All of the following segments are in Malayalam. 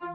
അപ്പോൾ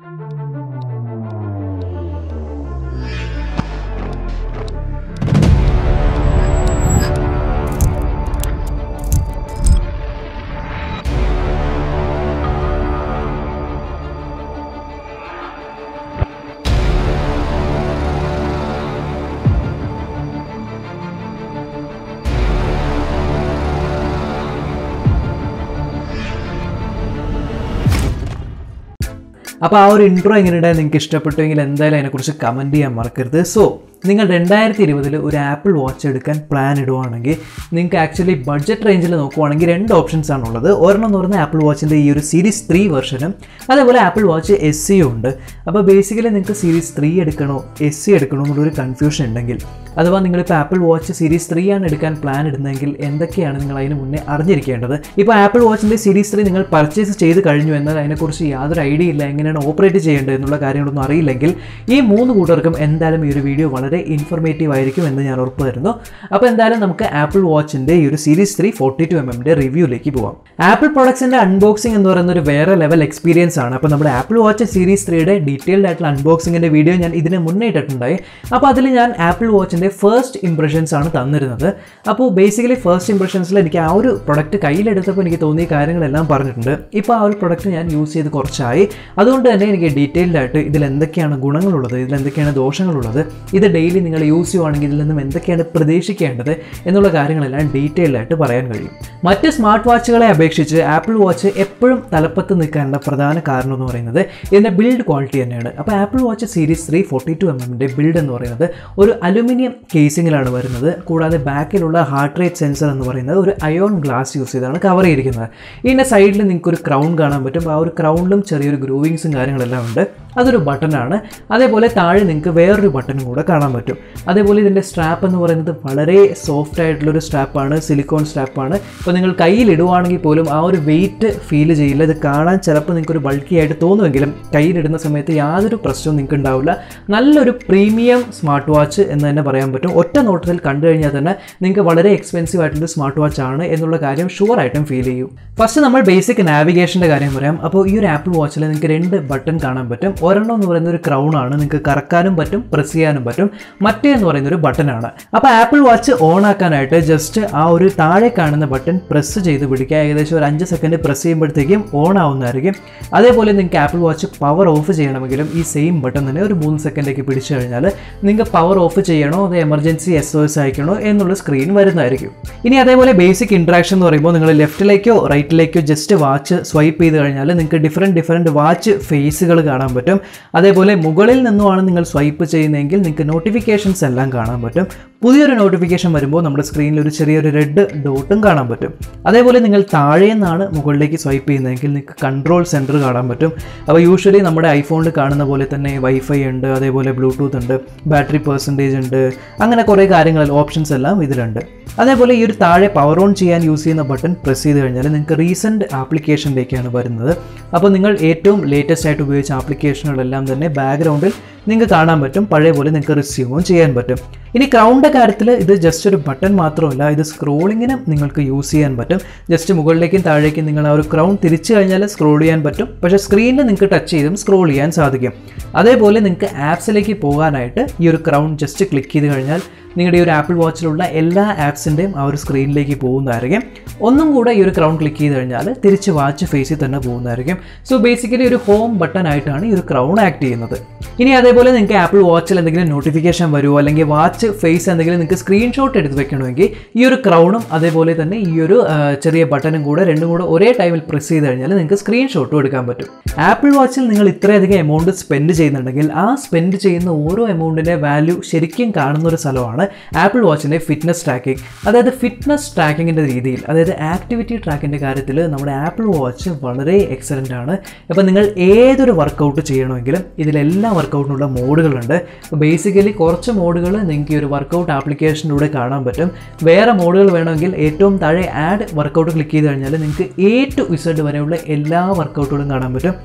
ആ ഒരു ഇൻട്രോ എങ്ങനെയുണ്ടായി നിങ്ങൾക്ക് ഇഷ്ടപ്പെട്ടുവെങ്കിൽ എന്തായാലും അതിനെക്കുറിച്ച് കമൻറ്റ് ചെയ്യാൻ മറക്കരുത്. സോ നിങ്ങൾ 2020 ഒരു ആപ്പിൾ വാച്ച് എടുക്കാൻ പ്ലാൻ ഇടുവാണെങ്കിൽ നിങ്ങൾക്ക് ആക്ച്വലി ബഡ്ജറ്റ് റേഞ്ചിൽ നോക്കുവാണെങ്കിൽ 2 ഓപ്ഷൻസ് ആണുള്ളത്. ഒരെണ്ണം എന്ന് പറഞ്ഞാൽ ആപ്പിൾ വാച്ചിൻ്റെ ഈ ഒരു സീരീസ് 3 വെർഷനും അതേപോലെ ആപ്പിൾ വാച്ച് SE ഉണ്ട്. അപ്പോൾ ബേസിക്കലി നിങ്ങൾക്ക് സീരീസ് 3 എടുക്കണോ SE എടുക്കണോ എന്നുള്ളൊരു കൺഫ്യൂഷൻ ഉണ്ടെങ്കിൽ, അഥവാ നിങ്ങളിപ്പോൾ ആപ്പിൾ വാച്ച് സീരീസ് 3 ആണ് എടുക്കാൻ പ്ലാൻ ഇടുന്നതെങ്കിൽ എന്തൊക്കെയാണ് നിങ്ങൾ അതിന് മുന്നേ അറിഞ്ഞിരിക്കേണ്ടത്. ഇപ്പോൾ ആപ്പിൾ വാച്ചിൻ്റെ സീരീസ് 3 നിങ്ങൾ പർച്ചേസ് ചെയ്ത് കഴിഞ്ഞു എന്നാൽ അതിനെക്കുറിച്ച് യാതൊരു ഐഡിയ ഇല്ല, എങ്ങനെയാണ് ഓപ്പറേറ്റ് ചെയ്യേണ്ടത് എന്നുള്ള കാര്യങ്ങളൊന്നും അറിയില്ലെങ്കിൽ ഈ 3 കൂട്ടർക്കും എന്തായാലും ഈ ഒരു വീഡിയോ വളരെ ഇൻഫോർമേറ്റീവ് ആയിരിക്കും എന്ന് ഞാൻ ഉറപ്പ് തരുന്നു. അപ്പോൾ എന്തായാലും നമുക്ക് ആപ്പിൾ വാച്ചിൻ്റെ ഈ ഒരു സീരീസ് 3 42mm റിവ്യൂയിലേക്ക് പോകാം. ആപ്പിൾ പ്രൊഡക്ട്സിൻ്റെ അൺബോക്സിംഗ് എന്ന് പറയുന്ന ഒരു വേറെ ലെവൽ എക്സ്പീരിയൻസ് ആണ്. അപ്പോൾ നമ്മുടെ ആപ്പിൾ വാച്ച് സീരീസ് 3യുടെ ഡീറ്റെയിൽഡ് ആയിട്ടുള്ള അൺബോക്സിങ്ങിൻ്റെ വീഡിയോ ഞാൻ ഇതിന് മുന്നേ ഇട്ടിട്ടുണ്ടായി. അപ്പോൾ അതിൽ ഞാൻ ആപ്പിൾ വാച്ചിൻ്റെ ഫസ്റ്റ് ഇംപ്രഷൻസ് ആണ് തന്നിരുന്നത്. അപ്പോൾ ബേസിക്കലി ഫസ്റ്റ് ഇംപ്രഷൻസിൽ എനിക്ക് ആ ഒരു പ്രൊഡക്റ്റ് കയ്യിലെടുത്തപ്പോൾ എനിക്ക് തോന്നിയ കാര്യങ്ങളെല്ലാം പറഞ്ഞിട്ടുണ്ട്. ഇപ്പോൾ ആ ഒരു പ്രൊഡക്റ്റ് ഞാൻ യൂസ് ചെയ്ത് കുറച്ചായി, അതുകൊണ്ട് തന്നെ എനിക്ക് ഡീറ്റെയിൽഡ് ആയിട്ട് ഇതിൽ എന്തൊക്കെയാണ് ഗുണങ്ങളുള്ളത്, ഇതിലെന്തൊക്കെയാണ് ദോഷങ്ങളുള്ളത്, ഇത് ഡെയിലി നിങ്ങൾ യൂസ് ചെയ്യുവാണെങ്കിൽ ഇതിൽ നിന്നും എന്തൊക്കെയാണ് പ്രതീക്ഷിക്കേണ്ടത് എന്നുള്ള കാര്യങ്ങളെല്ലാം ഡീറ്റെയിൽഡ് ആയിട്ട് പറയാൻ കഴിയും. മറ്റ് സ്മാർട്ട് വാച്ചുകളെ അപേക്ഷിച്ച് ആപ്പിൾ വാച്ച് എപ്പോഴും തലപ്പത്ത് നിൽക്കാനുള്ള പ്രധാന കാരണം എന്ന് പറയുന്നത് ഇതിൻ്റെ ബിൽഡ് ക്വാളിറ്റി തന്നെയാണ്. അപ്പോൾ apple watch series 3 42mm build എന്ന് പറയുന്നത് ഒരു അലുമിനിയം കേസിങ്ങിലാണ് വരുന്നത്. കൂടാതെ ബാക്കിലുള്ള ഹാർട്ട് റേറ്റ് സെൻസർ എന്ന് പറയുന്നത് ഒരു അയോൺ ഗ്ലാസ് യൂസ് ചെയ്താണ് കവർ ചെയ്തിരിക്കുന്നത്. ഇതിൻ്റെ സൈഡിൽ നിങ്ങൾക്കൊരു ക്രൗൺ കാണാൻ പറ്റും. ആ ഒരു ക്രൗണിലും ചെറിയൊരു ഗ്രൂവിങ്സും കാര്യങ്ങളെല്ലാം ഉണ്ട്. അതൊരു ബട്ടനാണ്. അതേപോലെ താഴെ നിങ്ങൾക്ക് വേറൊരു ബട്ടനും കൂടെ കാണാൻ പറ്റും. അതേപോലെ ഇതിൻ്റെ സ്ട്രാപ്പ് എന്ന് പറയുന്നത് വളരെ സോഫ്റ്റ് ആയിട്ടുള്ളൊരു സ്ട്രാപ്പാണ്, സിലിക്കോൺ സ്ട്രാപ്പാണ്. ഇപ്പോൾ നിങ്ങൾ കയ്യിലിടുവാണെങ്കിൽ പോലും ആ ഒരു വെയിറ്റ് ഫീൽ ചെയ്യില്ല. ഇത് കാണാൻ ചിലപ്പോൾ നിങ്ങൾക്കൊരു ബൾക്കി ആയിട്ട് തോന്നുമെങ്കിലും കയ്യിലിടുന്ന സമയത്ത് യാതൊരു പ്രശ്നവും നിങ്ങൾക്ക് ഉണ്ടാവില്ല. നല്ലൊരു പ്രീമിയം സ്മാർട്ട് വാച്ച് എന്ന് തന്നെ പറയാൻ പറ്റും. ഒറ്റ നോട്ടത്തിൽ കണ്ടു കഴിഞ്ഞാൽ തന്നെ നിങ്ങൾക്ക് വളരെ എക്സ്പെൻസീവ് ആയിട്ടുള്ള സ്മാർട്ട് വാച്ച് ആണ് എന്നുള്ള കാര്യം ഷുവറായിട്ടും ഫീൽ ചെയ്യും. ഫസ്റ്റ് നമ്മൾ ബേസിക് നാവിഗേഷൻ്റെ കാര്യം പറയാം. അപ്പോൾ ഈ ഒരു ആപ്പിൾ വാച്ചിൽ നിങ്ങൾക്ക് 2 ബട്ടൺ കാണാൻ പറ്റും. ഒരെണ്ണം എന്ന് പറയുന്ന ഒരു ക്രൗൺ ആണ്, നിങ്ങൾക്ക് കറക്കാനും പറ്റും പ്രസ് ചെയ്യാനും പറ്റും. മറ്റേ എന്ന് പറയുന്ന ഒരു ബട്ടനാണ്. അപ്പോൾ ആപ്പിൾ വാച്ച് ഓൺ ആക്കാനായിട്ട് ജസ്റ്റ് ആ ഒരു താഴെ കാണുന്ന ബട്ടൺ പ്രസ് ചെയ്ത് പിടിക്കുക. ഏകദേശം ഒരു 5 സെക്കൻഡ് പ്രസ് ചെയ്യുമ്പോഴത്തേക്കും ഓൺ ആവുന്നതായിരിക്കും. അതേപോലെ നിങ്ങൾക്ക് ആപ്പിൾ വാച്ച് പവർ ഓഫ് ചെയ്യണമെങ്കിലും ഈ സെയിം ബട്ടൺ തന്നെ ഒരു 3 സെക്കൻഡേക്ക് പിടിച്ചു കഴിഞ്ഞാൽ നിങ്ങൾക്ക് പവർ ഓഫ് ചെയ്യണോ അത് എമർജൻസി SOS അയക്കണോ എന്നുള്ള സ്ക്രീൻ വരുന്നതായിരിക്കും. ഇനി അതേപോലെ ബേസിക് ഇൻട്രാക്ഷൻ എന്ന് പറയുമ്പോൾ നിങ്ങൾ ലെഫ്റ്റിലേക്കോ റൈറ്റിലേക്കോ ജസ്റ്റ് വാച്ച് സ്വൈപ്പ് ചെയ്ത് കഴിഞ്ഞാൽ നിങ്ങൾക്ക് ഡിഫറെൻറ്റ് വാച്ച് ഫേസുകൾ കാണാൻ പറ്റും. അതേപോലെ മുകളിൽ നിന്നുമാണ് നിങ്ങൾ സ്വൈപ്പ് ചെയ്യുന്നതെങ്കിൽ നിങ്ങൾക്ക് നോട്ടിഫിക്കേഷൻസ് എല്ലാം കാണാൻ പറ്റും. പുതിയൊരു നോട്ടിഫിക്കേഷൻ വരുമ്പോൾ നമ്മുടെ സ്ക്രീനിൽ ഒരു ചെറിയൊരു റെഡ് ഡോട്ടും കാണാൻ പറ്റും. അതേപോലെ നിങ്ങൾ താഴെ നിന്നാണ് മുകളിലേക്ക് സ്വൈപ്പ് ചെയ്യുന്നതെങ്കിൽ നിങ്ങൾക്ക് കൺട്രോൾ സെൻറ്റർ കാണാൻ പറ്റും. അപ്പോൾ യൂഷ്വലി നമ്മുടെ ഐഫോണിൽ കാണുന്ന പോലെ തന്നെ വൈഫൈ ഉണ്ട്, അതേപോലെ ബ്ലൂടൂത്ത് ഉണ്ട്, ബാറ്ററി പെർസെൻറ്റേജ് ഉണ്ട്, അങ്ങനെ കുറേ കാര്യങ്ങൾ ഓപ്ഷൻസ് എല്ലാം ഇതിലുണ്ട്. അതേപോലെ ഈ ഒരു താഴെ പവർ ഓൺ ചെയ്യാൻ യൂസ് ചെയ്യുന്ന ബട്ടൺ പ്രസ് ചെയ്ത് കഴിഞ്ഞാൽ നിങ്ങൾക്ക് റീസെൻറ്റ് ആപ്ലിക്കേഷനിലേക്കാണ് വരുന്നത്. അപ്പോൾ നിങ്ങൾ ഏറ്റവും ലേറ്റസ്റ്റ് ആയിട്ട് ഉപയോഗിച്ച ആപ്ലിക്കേഷനുകളെല്ലാം തന്നെ ബാക്ക്ഗ്രൗണ്ടിൽ നിങ്ങൾക്ക് കാണാൻ പറ്റും. പഴയ പോലെ നിങ്ങൾക്ക് റിസ്യൂമും ചെയ്യാൻ പറ്റും. ഇനി ക്രൗണിൻ്റെ കാര്യത്തിൽ ഇത് ജസ്റ്റ് ഒരു ബട്ടൺ മാത്രമല്ല, ഇത് സ്ക്രോളിങ്ങിനും നിങ്ങൾക്ക് യൂസ് ചെയ്യാൻ പറ്റും. ജസ്റ്റ് മുകളിലേക്കും താഴേക്കും നിങ്ങൾ ആ ഒരു ക്രൗൺ തിരിച്ചു കഴിഞ്ഞാൽ സ്ക്രോൾ ചെയ്യാൻ പറ്റും. പക്ഷേ സ്ക്രീനിൽ നിങ്ങൾക്ക് ടച്ച് ചെയ്തും സ്ക്രോൾ ചെയ്യാൻ സാധിക്കും. അതേപോലെ നിങ്ങൾക്ക് ആപ്സിലേക്ക് പോകാനായിട്ട് ഈ ഒരു ക്രൗൺ ജസ്റ്റ് ക്ലിക്ക് ചെയ്ത് കഴിഞ്ഞാൽ നിങ്ങളുടെ ഈ ഒരു ആപ്പിൾ വാച്ചിലുള്ള എല്ലാ ആപ്സിൻ്റെയും ആ ഒരു സ്ക്രീനിലേക്ക് പോകുന്നതായിരിക്കും. ഒന്നും കൂടെ ഈ ഒരു ക്രൗൺ ക്ലിക്ക് ചെയ്ത് കഴിഞ്ഞാൽ തിരിച്ച് വാച്ച് ഫേസിൽ തന്നെ പോകുന്നതായിരിക്കും. സോ ബേസിക്കലി ഒരു ഹോം ബട്ടൺ ആയിട്ടാണ് ഈ ഒരു ക്രൗൺ ആക്ട് ചെയ്യുന്നത്. ഇനി അതേപോലെ നിങ്ങൾക്ക് ആപ്പിൾ വാച്ചിൽ എന്തെങ്കിലും നോട്ടിഫിക്കേഷൻ വരുമോ അല്ലെങ്കിൽ വാച്ച് ഫേസ് എന്തെങ്കിലും നിങ്ങൾക്ക് സ്ക്രീൻഷോട്ട് എടുത്ത് വെക്കണമെങ്കിൽ ഈ ഒരു ക്രൗണും അതേപോലെ തന്നെ ഈ ഒരു ചെറിയ ബട്ടണും കൂടെ രണ്ടും കൂടെ ഒരേ ടൈമിൽ പ്രസ് ചെയ്ത് കഴിഞ്ഞാൽ നിങ്ങൾക്ക് സ്ക്രീൻഷോട്ടും എടുക്കാൻ പറ്റും. ആപ്പിൾ വാച്ചിൽ നിങ്ങൾ ഇത്രയധികം എമൗണ്ട് സ്പെൻഡ് ചെയ്യുന്നുണ്ടെങ്കിൽ ആ സ്പെൻഡ് ചെയ്യുന്ന ഓരോ എമൗണ്ടിൻ്റെ വാല്യൂ ശരിക്കും കാണുന്ന ഒരു സ്ഥലമാണ് ആപ്പിൾ വാച്ചിൻ്റെ ഫിറ്റ്നസ് ട്രാക്കിംഗ്. അതായത് ഫിറ്റ്നസ് ട്രാക്കിങ്ങിൻ്റെ രീതിയിൽ, അതായത് ആക്ടിവിറ്റി ട്രാക്കിൻ്റെ കാര്യത്തിൽ നമ്മുടെ ആപ്പിൾ വാച്ച് വളരെ എക്സലൻ്റ് ആണ്. അപ്പോൾ നിങ്ങൾ ഏതൊരു വർക്കൗട്ട് ചെയ്യണമെങ്കിലും ഇതിലെല്ലാ വർക്കൗട്ടിനുള്ള മോഡുകളുണ്ട്. ബേസിക്കലി കുറച്ച് മോഡുകൾ നിങ്ങൾക്ക് ഈ ഒരു വർക്കൗട്ട് ആപ്ലിക്കേഷനിലൂടെ കാണാൻ പറ്റും. വേറെ മോഡുകൾ വേണമെങ്കിൽ ഏറ്റവും താഴെ ആഡ് വർക്കൗട്ട് ക്ലിക്ക് ചെയ്ത് കഴിഞ്ഞാൽ നിങ്ങൾക്ക് A to Z വരെയുള്ള എല്ലാ വർക്കൗട്ടുകളും കാണാൻ പറ്റും.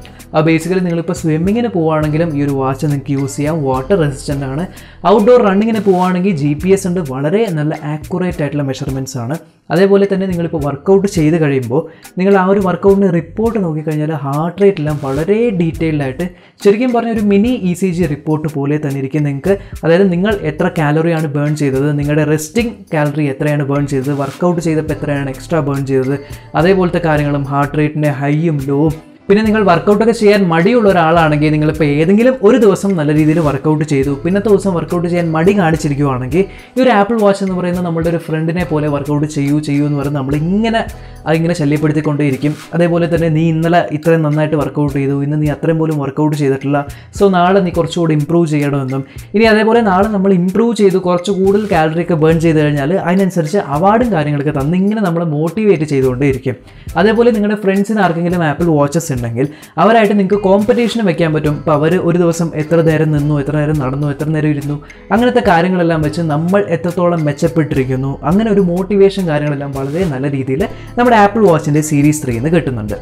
ബേസിക്കലി നിങ്ങളിപ്പോൾ സ്വിമ്മിങ്ങിന് പോവുകയാണെങ്കിലും ഈ ഒരു വാച്ച് നിങ്ങൾക്ക് യൂസ് ചെയ്യാം. വാട്ടർ റെസിസ്റ്റൻ്റ് ആണ്. ഔട്ട്ഡോർ റണ്ണിങ്ങിന് പോവുകയാണെങ്കിൽ GPS ഉണ്ട്, വളരെ നല്ല ആക്യുറേറ്റ് ആയിട്ടുള്ള മെഷർമെൻറ്റ്സ് ആണ്. അതേപോലെ തന്നെ നിങ്ങളിപ്പോൾ വർക്കൗട്ട് ചെയ്ത് കഴിയുമ്പോൾ നിങ്ങൾ ആ ഒരു വർക്കൗട്ടിൻ്റെ റിപ്പോർട്ട് നോക്കിക്കഴിഞ്ഞാൽ ഹാർട്ട് റേറ്റ് എല്ലാം വളരെ ഡീറ്റെയിൽഡ് ആയിട്ട് ശരിക്കും പറഞ്ഞ ഒരു മിനി ECG റിപ്പോർട്ട് പോലെ തന്നെ ഇരിക്കും നിങ്ങൾക്ക്. അതായത് നിങ്ങൾ എത്ര കാലറിയാണ് ബേൺ ചെയ്തത്, നിങ്ങളുടെ റെസ്റ്റിംഗ് കാലറി എത്രയാണ് ബേൺ ചെയ്തത്, വർക്കൗട്ട് ചെയ്തപ്പോൾ എത്രയാണ് എക്സ്ട്രാ ബേൺ ചെയ്തത്, അതേപോലത്തെ കാര്യങ്ങളും ഹാർട്ട് റേറ്റിൻ്റെ ഹൈയും ലോവും. പിന്നെ നിങ്ങൾ വർക്കൗട്ടൊക്കെ ചെയ്യാൻ മടിയുള്ള ഒരാളാണെങ്കിൽ നിങ്ങളിപ്പോൾ ഏതെങ്കിലും ഒരു ദിവസം നല്ല രീതിയിൽ വർക്കൗട്ട് ചെയ്തു, പിന്നത്തെ ദിവസം വർക്കൗട്ട് ചെയ്യാൻ മടി കാണിച്ചിരിക്കുകയാണെങ്കിൽ ഈ ഒരു ആപ്പിൾ വാച്ച് എന്ന് പറയുന്നത് നമ്മുടെ ഒരു ഫ്രണ്ടിനെ പോലെ വർക്കൗട്ട് ചെയ്യൂ എന്ന് പറഞ്ഞ് നമ്മളിങ്ങനെ അതിങ്ങനെ ശല്യപ്പെടുത്തിക്കൊണ്ടേയിരിക്കും. അതേപോലെ തന്നെ നീ ഇന്നലെ ഇത്രയും നന്നായിട്ട് വർക്കൗട്ട് ചെയ്തു, ഇന്ന് നീ അത്രയും പോലും വർക്കൗട്ട് ചെയ്തിട്ടില്ല, സോ നാളെ നീ കുറച്ചുകൂടി ഇമ്പ്രൂവ് ചെയ്യണമെന്നും. ഇനി അതേപോലെ നാളെ നമ്മൾ ഇമ്പ്രൂവ് ചെയ്തു കുറച്ച് കൂടുതൽ കാലറിയൊക്കെ ബേൺ ചെയ്ത് കഴിഞ്ഞാൽ അതിനനുസരിച്ച് അവാർഡും കാര്യങ്ങളൊക്കെ തന്ന് ഇങ്ങനെ നമ്മൾ മോട്ടിവേറ്റ് ചെയ്തുകൊണ്ടേയിരിക്കും. അതേപോലെ നിങ്ങളുടെ ഫ്രണ്ട്സിന് ആർക്കെങ്കിലും ആപ്പിൾ വാച്ചസ് ഉണ്ടെങ്കിൽ അവരായിട്ട് നിങ്ങൾക്ക് കോമ്പറ്റീഷന് വെക്കാൻ പറ്റും. ഇപ്പോൾ അവർ ഒരു ദിവസം എത്ര നേരം നിന്നു, എത്ര നേരം നടന്നു, എത്ര നേരം ഇരുന്നു, അങ്ങനത്തെ കാര്യങ്ങളെല്ലാം വെച്ച് നമ്മൾ എത്രത്തോളം മെച്ചപ്പെട്ടിരിക്കുന്നു, അങ്ങനെ ഒരു മോട്ടിവേഷൻ കാര്യങ്ങളെല്ലാം വളരെ നല്ല രീതിയിൽ നമ്മുടെ ആപ്പിൾ വാച്ചിൻ്റെ സീരീസ് 3 കിട്ടുന്നുണ്ട്.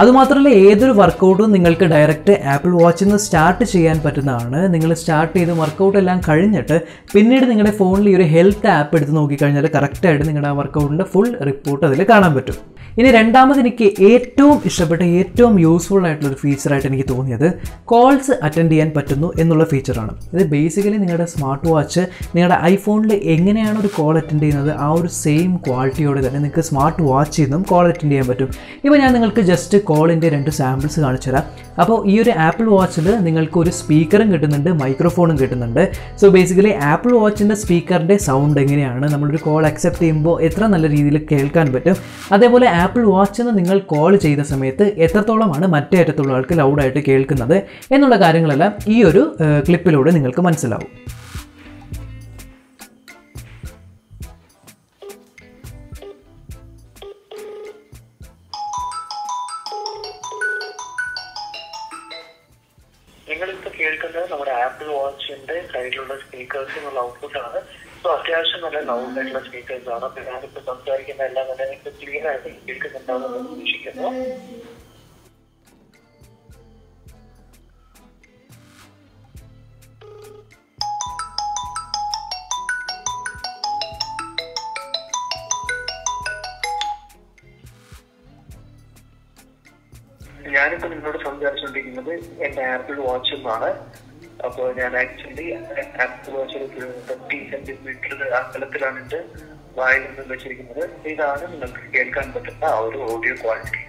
അതുമാത്രമല്ല ഏതൊരു വർക്കൗട്ടും നിങ്ങൾക്ക് ഡയറക്റ്റ് ആപ്പിൾ വാച്ചിൽ നിന്ന് സ്റ്റാർട്ട് ചെയ്യാൻ പറ്റുന്നതാണ്. നിങ്ങൾ സ്റ്റാർട്ട് ചെയ്ത് വർക്കൗട്ട് എല്ലാം കഴിഞ്ഞിട്ട് പിന്നീട് നിങ്ങളുടെ ഫോണിൽ ഈ ഒരു ഹെൽത്ത് ആപ്പ് എടുത്ത് നോക്കിക്കഴിഞ്ഞാൽ കറക്റ്റായിട്ട് നിങ്ങളുടെ ആ വർക്കൗട്ടിൻ്റെ ഫുൾ റിപ്പോർട്ട് അതിൽ കാണാൻ പറ്റും. ഇനി രണ്ടാമത് എനിക്ക് ഏറ്റവും ഇഷ്ടപ്പെട്ട ഏറ്റവും യൂസ്ഫുൾ ആയിട്ടുള്ളൊരു ഫീച്ചറായിട്ട് എനിക്ക് തോന്നിയത് കോൾസ് അറ്റൻഡ് ചെയ്യാൻ പറ്റുന്നു എന്നുള്ള ഫീച്ചറാണ്. ഇത് ബേസിക്കലി നിങ്ങളുടെ സ്മാർട്ട് വാച്ച് നിങ്ങളുടെ ഐഫോണിൽ എങ്ങനെയാണ് ഒരു കോൾ അറ്റൻഡ് ചെയ്യുന്നത് ആ ഒരു സെയിം ക്വാളിറ്റിയോടെ തന്നെ നിങ്ങൾക്ക് സ്മാർട്ട് വാച്ചിൽ നിന്നും കോൾ അറ്റൻഡ് ചെയ്യാൻ പറ്റും. ഇപ്പോൾ ഞാൻ നിങ്ങൾക്ക് ജസ്റ്റ് കോളിൻ്റെ 2 സാമ്പിൾസ് കാണിച്ചു തരാം. അപ്പോൾ ഈ ഒരു ആപ്പിൾ വാച്ചിൽ നിങ്ങൾക്ക് ഒരു സ്പീക്കറും കിട്ടുന്നുണ്ട്, മൈക്രോഫോണും കിട്ടുന്നുണ്ട്. സോ ബേസിക്കലി ആപ്പിൾ വാച്ചിൻ്റെ സ്പീക്കറിൻ്റെ സൗണ്ട് എങ്ങനെയാണ് നമ്മളൊരു കോൾ അക്സെപ്റ്റ് ചെയ്യുമ്പോൾ എത്ര നല്ല രീതിയിൽ കേൾക്കാൻ പറ്റും, അതേപോലെ ആപ്പിൾ വാച്ചിൽ നിന്ന് നിങ്ങൾ കോൾ ചെയ്ത സമയത്ത് എത്രത്തോളമാണ് മറ്റേ അറ്റത്തുള്ള ആൾക്ക് ലൗഡായിട്ട് കേൾക്കുന്നത് എന്നുള്ള കാര്യങ്ങളെല്ലാം ഈ ഒരു ക്ലിപ്പിലൂടെ നിങ്ങൾക്ക് മനസ്സിലാവും. നിങ്ങളിപ്പോൾ കേൾക്കുന്നത് നമ്മുടെ ആപ്പിൾ വാച്ചിന്റെ സൈഡിലുള്ള സ്പീക്കേഴ്സിനുള്ള ഔട്ട്പുട്ടാണ്. സോ അത്യാവശ്യം നല്ല ലൗഡ് ആയിട്ടുള്ള സ്പീക്കേഴ്സ് ആണ്. അപ്പോൾ ഞാനിപ്പോൾ സംസാരിക്കുന്ന എല്ലാം തന്നെ നിങ്ങൾക്ക് ക്ലിയർ ആയിട്ട് കേൾക്കുന്നുണ്ടാവുമെന്ന് പ്രതീക്ഷിക്കുന്നു. ഞാനിപ്പോൾ നിങ്ങളോട് സംസാരിച്ചുകൊണ്ടിരിക്കുന്നത് എൻ്റെ ആപ്പിൾ വാച്ച് എന്നാണ്. അപ്പോൾ ഞാൻ ആക്ച്വലി ആപ്പിൾ വാച്ച് 30 സെന്റിമീറ്റർ അകലത്തിലാണ് എൻ്റെ വായിൽ നിന്ന് വെച്ചിരിക്കുന്നത്. ഇതാണ് നിങ്ങൾക്ക് കേൾക്കാൻ പറ്റുന്ന ആ ഒരു ഓഡിയോ ക്വാളിറ്റി.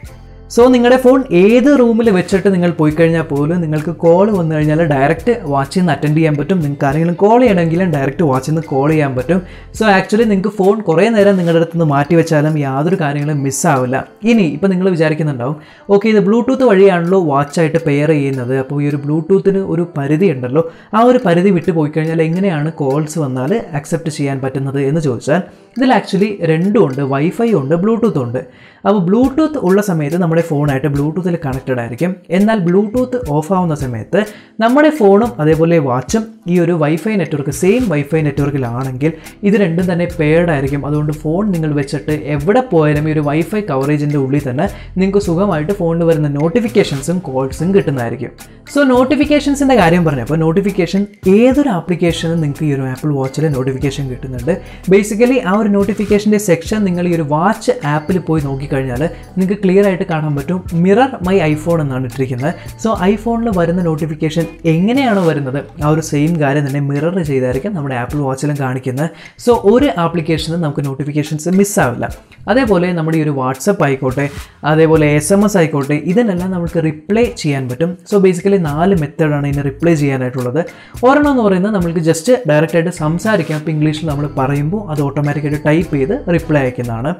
സോ നിങ്ങളുടെ ഫോൺ ഏത് റൂമിൽ വെച്ചിട്ട് നിങ്ങൾ പോയി കഴിഞ്ഞാൽ പോലും നിങ്ങൾക്ക് കോൾ വന്നു കഴിഞ്ഞാൽ ഡയറക്റ്റ് വാച്ചിൽ നിന്ന് അറ്റൻഡ് ചെയ്യാൻ പറ്റും. നിങ്ങൾക്ക് ആരെങ്കിലും കോൾ ചെയ്യണമെങ്കിലും ഡയറക്റ്റ് വാച്ചിൽ നിന്ന് കോൾ ചെയ്യാൻ പറ്റും. സോ ആക്ച്വലി നിങ്ങൾക്ക് ഫോൺ കുറേ നേരം നിങ്ങളുടെ അടുത്ത് നിന്ന് മാറ്റി വെച്ചാലും യാതൊരു കാര്യങ്ങളും മിസ്സാവില്ല. ഇനി ഇപ്പോൾ നിങ്ങൾ വിചാരിക്കുന്നുണ്ടാവും, ഓക്കെ ഇത് ബ്ലൂടൂത്ത് വഴിയാണല്ലോ വാച്ചായിട്ട് പെയർ ചെയ്യുന്നത്, അപ്പോൾ ഈ ഒരു ബ്ലൂടൂത്തിന് ഒരു പരിധി ഉണ്ടല്ലോ, ആ ഒരു പരിധി വിട്ട് പോയി കഴിഞ്ഞാൽ എങ്ങനെയാണ് കോൾസ് വന്നാൽ അക്സെപ്റ്റ് ചെയ്യാൻ പറ്റുന്നത് എന്ന് ചോദിച്ചാൽ ഇതിൽ ആക്ച്വലി രണ്ടും ഉണ്ട്, വൈഫൈ ഉണ്ട്, ബ്ലൂടൂത്ത് ഉണ്ട്. അപ്പോൾ ബ്ലൂടൂത്ത് ഉള്ള സമയത്ത് നമ്മുടെ ഫോണായിട്ട് ബ്ലൂടൂത്തിൽ കണക്റ്റഡ് ആയിരിക്കും. എന്നാൽ ബ്ലൂടൂത്ത് ഓഫ് ആവുന്ന സമയത്ത് നമ്മുടെ ഫോണും അതേപോലെ വാച്ചും ഈ ഒരു വൈഫൈ നെറ്റ്വർക്ക് സെയിം വൈഫൈ നെറ്റ്വർക്കിലാണെങ്കിൽ ഇത് രണ്ടും തന്നെ പെയർഡ് ആയിരിക്കും. അതുകൊണ്ട് ഫോൺ നിങ്ങൾ വെച്ചിട്ട് എവിടെ പോയാലും ഈ ഒരു വൈഫൈ കവറേജിൻ്റെ ഉള്ളിൽ തന്നെ നിങ്ങൾക്ക് സുഖമായിട്ട് ഫോണിൽ വരുന്ന നോട്ടിഫിക്കേഷൻസും കോൾസും കിട്ടുന്നതായിരിക്കും. സോ നോട്ടിഫിക്കേഷൻസിൻ്റെ കാര്യം പറഞ്ഞപ്പോൾ നോട്ടിഫിക്കേഷൻ ഏതൊരു ആപ്ലിക്കേഷനും നിങ്ങൾക്ക് ഈ ഒരു ആപ്പിൾ വാച്ചിൽ നോട്ടിഫിക്കേഷൻ കിട്ടുന്നുണ്ട്. ബേസിക്കലി ആ ഒരു നോട്ടിഫിക്കേഷൻ്റെ സെക്ഷൻ നിങ്ങൾ ഈ ഒരു വാച്ച് ആപ്പിൽ പോയി നോക്കിക്കഴിഞ്ഞാൽ നിങ്ങൾക്ക് ക്ലിയർ ആയിട്ട് കാണാൻ പറ്റും. മിറർ മൈ ഐഫോൺ എന്നാണ് ഇട്ടിരിക്കുന്നത്. സോ ഐഫോണിൽ വരുന്ന നോട്ടിഫിക്കേഷൻ എങ്ങനെയാണോ വരുന്നത് ആ ഒരു സെയിം കാര്യം തന്നെ മിറർ ചെയ്തായിരിക്കും നമ്മുടെ ആപ്പിൾ വാച്ചിലും കാണിക്കുന്നത്. സോ ഒരു ആപ്ലിക്കേഷനും നമുക്ക് നോട്ടിഫിക്കേഷൻസ് മിസ്സാവില്ല. അതേപോലെ നമ്മുടെ ഈ ഒരു വാട്സപ്പ് ആയിക്കോട്ടെ, അതേപോലെ SMS ആയിക്കോട്ടെ, ഇതിനെല്ലാം നമുക്ക് റിപ്ലൈ ചെയ്യാൻ പറ്റും. സോ ബേസിക്കലി 4 മെത്തേഡാണ് ഇതിന് റിപ്ലൈ ചെയ്യാനായിട്ടുള്ളത്. ഒരെണ്ണം എന്ന് പറയുന്നത് നമുക്ക് ജസ്റ്റ് ഡയറക്റ്റായിട്ട് സംസാരിക്കാം. ഇപ്പോൾ ഇംഗ്ലീഷിൽ നമ്മൾ പറയുമ്പോൾ അത് ഓട്ടോമാറ്റിക്കായിട്ട് ടൈപ്പ് ചെയ്ത് റിപ്ലൈ അയക്കുന്നതാണ്.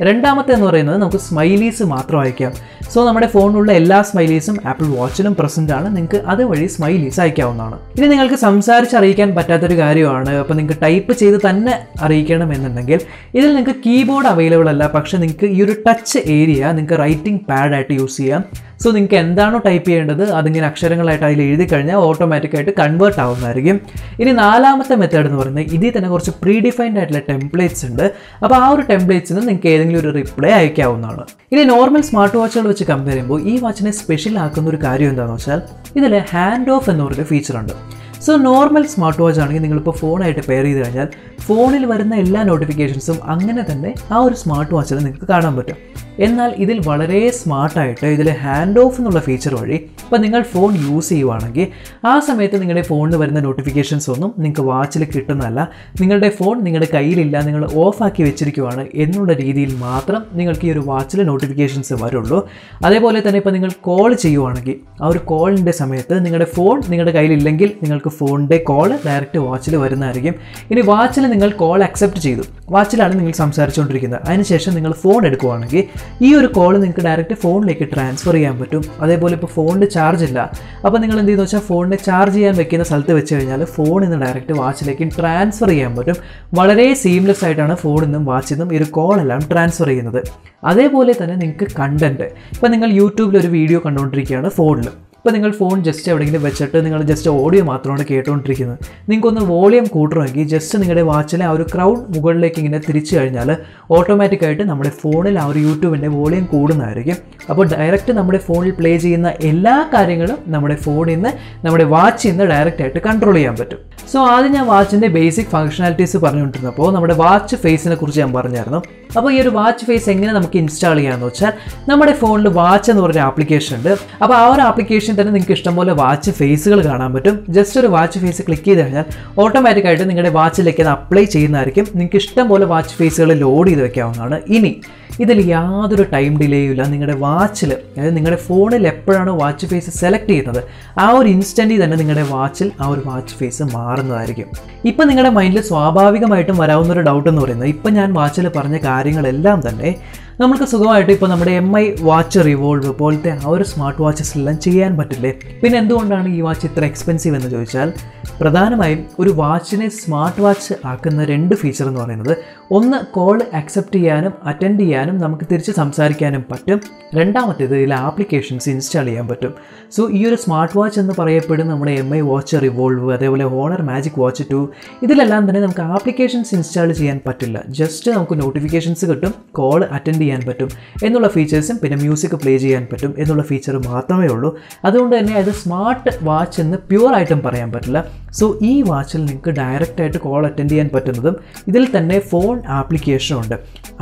രണ്ടാമത്തെ എന്ന് പറയുന്നത് നമുക്ക് സ്മൈലീസ് മാത്രം അയക്കാം. സോ നമ്മുടെ ഫോണിലുള്ള എല്ലാ സ്മൈലീസും ആപ്പിൾ വാച്ചിലും പ്രസൻ്റ് ആണ്. നിങ്ങൾക്ക് അതുവഴി സ്മൈലീസ് അയക്കാവുന്നതാണ്. ഇനി നിങ്ങൾക്ക് സംസാരിച്ച് അറിയിക്കാൻ പറ്റാത്തൊരു കാര്യമാണ്, അപ്പോൾ നിങ്ങൾക്ക് ടൈപ്പ് ചെയ്ത് തന്നെ അറിയിക്കണമെന്നുണ്ടെങ്കിൽ ഇതിൽ നിങ്ങൾക്ക് കീബോർഡ് അവൈലബിൾ അല്ല. പക്ഷേ നിങ്ങൾക്ക് ഈ ഒരു ടച്ച് ഏരിയ നിങ്ങൾക്ക് റൈറ്റിംഗ് പാഡായിട്ട് യൂസ് ചെയ്യാം. സോ നിങ്ങൾക്ക് എന്താണോ ടൈപ്പ് ചെയ്യേണ്ടത് അതിങ്ങനെ അക്ഷരങ്ങളായിട്ട് അതിൽ എഴുതി കഴിഞ്ഞാൽ ഓട്ടോമാറ്റിക്കായിട്ട് കൺവേർട്ട് ആവുന്നതായിരിക്കും. ഇനി നാലാമത്തെ മെത്തേഡ് എന്ന് പറയുന്നത് ഇതിൽ തന്നെ കുറച്ച് പ്രീ ഡിഫൈൻഡ് ആയിട്ടുള്ള ടെംപ്ലേറ്റ്സ് ഉണ്ട്. അപ്പോൾ ആ ഒരു ടെംപ്ലേറ്റ്സിന് നിങ്ങൾക്ക് ഏതെങ്കിലും ഒരു റിപ്ലൈ അയക്കാവുന്നതാണ്. ഇനി നോർമൽ സ്മാർട്ട് വാച്ചുകൾ വെച്ച് കമ്പയർ ചെയ്യുമ്പോൾ ഈ വാച്ചിനെ സ്പെഷ്യൽ ആക്കുന്ന ഒരു കാര്യം എന്താണെന്ന് വെച്ചാൽ ഇതിൽ ഹാൻഡ് ഓഫ് എന്ന് പറയുന്ന ഫീച്ചറുണ്ട്. സോ നോർമൽ സ്മാർട്ട് വാച്ച് ആണെങ്കിൽ നിങ്ങളിപ്പോൾ ഫോണായിട്ട് പെയർ ചെയ്ത് കഴിഞ്ഞാൽ ഫോണിൽ വരുന്ന എല്ലാ നോട്ടിഫിക്കേഷൻസും അങ്ങനെ തന്നെ ആ ഒരു സ്മാർട്ട് വാച്ചിൽ നിങ്ങൾക്ക് കാണാൻ പറ്റും. എന്നാൽ ഇതിൽ വളരെ സ്മാർട്ടായിട്ട് ഇതിൽ ഹാൻഡ് ഓഫ് എന്നുള്ള ഫീച്ചർ വഴി ഇപ്പോൾ നിങ്ങൾ ഫോൺ യൂസ് ചെയ്യുവാണെങ്കിൽ ആ സമയത്ത് നിങ്ങളുടെ ഫോണിൽ വരുന്ന നോട്ടിഫിക്കേഷൻസ് ഒന്നും നിങ്ങൾക്ക് വാച്ചിൽ കിട്ടുന്നതല്ല. നിങ്ങളുടെ ഫോൺ നിങ്ങളുടെ കയ്യിലില്ല, നിങ്ങൾ ഓഫാക്കി വെച്ചിരിക്കുവാണ് എന്നുള്ള രീതിയിൽ മാത്രം നിങ്ങൾക്ക് ഈ ഒരു വാച്ചിൽ നോട്ടിഫിക്കേഷൻസ് വരുള്ളൂ. അതേപോലെ തന്നെ ഇപ്പോൾ നിങ്ങൾ കോൾ ചെയ്യുവാണെങ്കിൽ ആ ഒരു കോളിൻ്റെ സമയത്ത് നിങ്ങളുടെ ഫോൺ നിങ്ങളുടെ കയ്യിലില്ലെങ്കിൽ നിങ്ങൾക്ക് ഫോണിൻ്റെ കോൾ ഡയറക്റ്റ് വാച്ചിൽ വരുന്നതായിരിക്കും. ഇനി വാച്ചിൽ നിങ്ങൾ കോൾ അക്സെപ്റ്റ് ചെയ്തു, വാച്ചിലാണ് നിങ്ങൾ സംസാരിച്ചുകൊണ്ടിരിക്കുന്നത്, അതിനുശേഷം നിങ്ങൾ ഫോൺ എടുക്കുവാണെങ്കിൽ ഈ ഒരു കോൾ നിങ്ങൾക്ക് ഡയറക്റ്റ് ഫോണിലേക്ക് ട്രാൻസ്ഫർ ചെയ്യാൻ പറ്റും. അതേപോലെ ഇപ്പോൾ ഫോണിൽ ചാർജ് ഇല്ല, അപ്പോൾ നിങ്ങൾ എന്ത് ചെയ്യുന്നു വെച്ചാൽ ഫോണിനെ ചാർജ് ചെയ്യാൻ വെക്കുന്ന സ്ഥലത്ത് വെച്ച് കഴിഞ്ഞാൽ ഫോണിൽ നിന്ന് ഡയറക്റ്റ് വാച്ചിലേക്ക് ട്രാൻസ്ഫർ ചെയ്യാൻ പറ്റും. വളരെ സീംലെസ് ആയിട്ടാണ് ഫോണിൽ നിന്നും വാച്ചിൽ നിന്നും ഈ ഒരു കോളെല്ലാം ട്രാൻസ്ഫർ ചെയ്യുന്നത്. അതേപോലെ തന്നെ നിങ്ങൾക്ക് കണ്ടൻറ്റ്, ഇപ്പോൾ നിങ്ങൾ യൂട്യൂബിൽ ഒരു വീഡിയോ കണ്ടുകൊണ്ടിരിക്കുകയാണ് ഫോണിൽ, ഇപ്പോൾ നിങ്ങൾ ഫോൺ ജസ്റ്റ് എവിടെയെങ്കിലും വെച്ചിട്ട് നിങ്ങൾ ജസ്റ്റ് ഓഡിയോ മാത്രമാണ് കേട്ടുകൊണ്ടിരിക്കുന്നത്. നിങ്ങൾക്കൊന്ന് വോളിയം കൂട്ടണമെങ്കിൽ ജസ്റ്റ് നിങ്ങളുടെ വാച്ചിലെ ആ ഒരു ക്രൗൺ മുകളിലേക്ക് ഇങ്ങനെ തിരിച്ചു കഴിഞ്ഞാൽ ഓട്ടോമാറ്റിക്കായിട്ട് നമ്മുടെ ഫോണിൽ ആ ഒരു യൂട്യൂബിൻ്റെ വോളിയം കൂടുന്നതായിരിക്കും. അപ്പോൾ ഡയറക്റ്റ് നമ്മുടെ ഫോണിൽ പ്ലേ ചെയ്യുന്ന എല്ലാ കാര്യങ്ങളും നമ്മുടെ ഫോണിൽ നിന്ന് നമ്മുടെ വാച്ചിൽ നിന്ന് ഡയറക്റ്റായിട്ട് കൺട്രോൾ ചെയ്യാൻ പറ്റും. സോ ആദ്യം ഞാൻ വാച്ചിൻ്റെ ബേസിക് ഫംഗ്ഷനാലിറ്റീസ് പറഞ്ഞുകൊണ്ടിരുന്നപ്പോൾ നമ്മുടെ വാച്ച് ഫേസിനെ കുറിച്ച് ഞാൻ പറഞ്ഞായിരുന്നു. അപ്പോൾ ഈ ഒരു വാച്ച് ഫേസ് എങ്ങനെ നമുക്ക് ഇൻസ്റ്റാൾ ചെയ്യാമെന്ന് വെച്ചാൽ നമ്മുടെ ഫോണിൽ വാച്ച് എന്ന് പറഞ്ഞ ആപ്ലിക്കേഷൻ ഉണ്ട്. അപ്പോൾ ആ ഒരു ആപ്ലിക്കേഷൻ തന്നെ നിങ്ങൾക്ക് ഇഷ്ടംപോലെ വാച്ച് ഫേസുകൾ കാണാൻ പറ്റും. ജസ്റ്റ് ഒരു വാച്ച് ഫേസ് ക്ലിക്ക് ചെയ്ത് കഴിഞ്ഞാൽ ഓട്ടോമാറ്റിക്കായിട്ട് നിങ്ങളുടെ വാച്ചിലേക്ക് അത് അപ്ലൈ ചെയ്യുന്നതായിരിക്കും. നിങ്ങൾക്ക് ഇഷ്ടംപോലെ വാച്ച് ഫേസുകൾ ലോഡ് ചെയ്ത് വെക്കാവുന്നതാണ്. ഇനി ഇതിൽ യാതൊരു ടൈം ഡിലേയും ഇല്ല. നിങ്ങളുടെ വാച്ചിൽ, അതായത് നിങ്ങളുടെ ഫോണിൽ എപ്പോഴാണോ വാച്ച് ഫേസ് സെലക്ട് ചെയ്യുന്നത് ആ ഒരു ഇൻസ്റ്റൻ്റിൽ തന്നെ നിങ്ങളുടെ വാച്ചിൽ ആ ഒരു വാച്ച് ഫേസ് മാറുന്നതായിരിക്കും. ഇപ്പം നിങ്ങളുടെ മൈൻഡിൽ സ്വാഭാവികമായിട്ടും വരാവുന്നൊരു ഡൗട്ട് എന്ന് പറയുന്നത് ഇപ്പം ഞാൻ വാച്ചിൽ പറഞ്ഞ കാര്യങ്ങളെല്ലാം തന്നെ നമുക്ക് സുഖമായിട്ട് ഇപ്പോൾ നമ്മുടെ MI വാച്ച് റിവോൾവ് പോലത്തെ ആ ഒരു സ്മാർട്ട് വാച്ചസിലെല്ലാം ചെയ്യാൻ പറ്റില്ലേ? പിന്നെ എന്തുകൊണ്ടാണ് ഈ വാച്ച് ഇത്ര എക്സ്പെൻസീവ് എന്ന് ചോദിച്ചാൽ പ്രധാനമായും ഒരു വാച്ചിനെ സ്മാർട്ട് വാച്ച് ആക്കുന്ന 2 ഫീച്ചർ എന്ന് പറയുന്നത്, ഒന്ന് കോൾ അക്സെപ്റ്റ് ചെയ്യാനും അറ്റൻഡ് ചെയ്യാനും നമുക്ക് തിരിച്ച് സംസാരിക്കാനും പറ്റും. രണ്ടാമത്തേത് ഇതിൽ ആപ്ലിക്കേഷൻസ് ഇൻസ്റ്റാൾ ചെയ്യാൻ പറ്റും. സോ ഈ ഒരു സ്മാർട്ട് വാച്ച് എന്ന് പറയപ്പെടുന്ന നമ്മുടെ MI വാച്ച് റിവോൾവ്, അതേപോലെ ഹോണർ മാജിക് വാച്ച് 2, ഇതിലെല്ലാം തന്നെ നമുക്ക് ആപ്ലിക്കേഷൻസ് ഇൻസ്റ്റാൾ ചെയ്യാൻ പറ്റില്ല. ജസ്റ്റ് നമുക്ക് നോട്ടിഫിക്കേഷൻസ് കിട്ടും, കോൾ അറ്റൻഡ് ചെയ്യാൻ പറ്റും എന്നുള്ള ഫീച്ചേഴ്സും പിന്നെ മ്യൂസിക് പ്ലേ ചെയ്യാൻ പറ്റും എന്നുള്ള ഫീച്ചർ മാത്രമേ ഉള്ളൂ. അതുകൊണ്ട് തന്നെ അത് സ്മാർട്ട് വാച്ച് എന്ന് പ്യുവർ ആയിട്ടും പറയാൻ പറ്റില്ല. സോ ഈ വാച്ചിൽ നിങ്ങൾക്ക് ഡയറക്റ്റായിട്ട് കോൾ അറ്റൻഡ് ചെയ്യാൻ പറ്റുന്നതും ഇതിൽ തന്നെ ഫോൺ ആപ്ലിക്കേഷനും ഉണ്ട്.